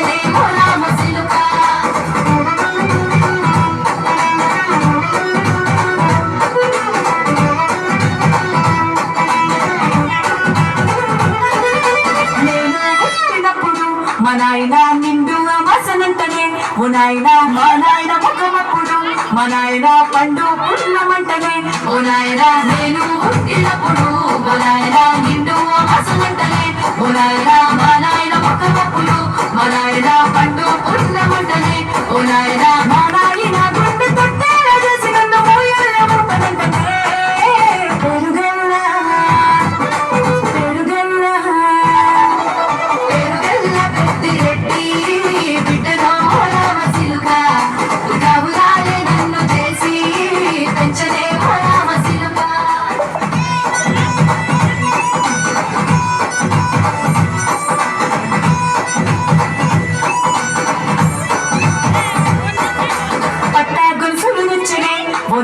పెంచనే ఓ రామ సిలుక. మా నాయన నిండు అమాసనంటనే ఓ నాయన మా నాయన ముఖమప్పుడు మా నాయన పండు పున్నమంటనే ఓ నాయన నేను పుట్టినప్పుడు ఓ నాయన నిండు అమాసనంటనే ఓ నాయన మా నాయన ముఖమప్పుడు మా నాయన పండు పున్నమంటనే ఓ నాయన మా నాయన గుండె తొట్టేల చేసి నన్ను మోయల్ల ముట్టనంటనే పెరుగల్లా పెరుగల్లా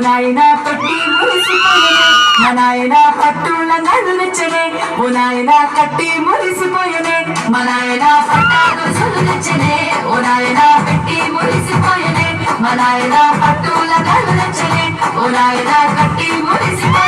నాయన కట్టి మురిసిపోయనే మా నాయన పట్టుల నన్ను నచ్చనే ఓ నాయన కట్టి మురిసిపోయనే మా నాయన పట్టాలు నచ్చనే ఓ నాయన పెట్టి మురిసిపోయనే మా నాయన పట్టుల నన్ను నచ్చనే ఓ నాయన కట్టి మురిసిపోయనే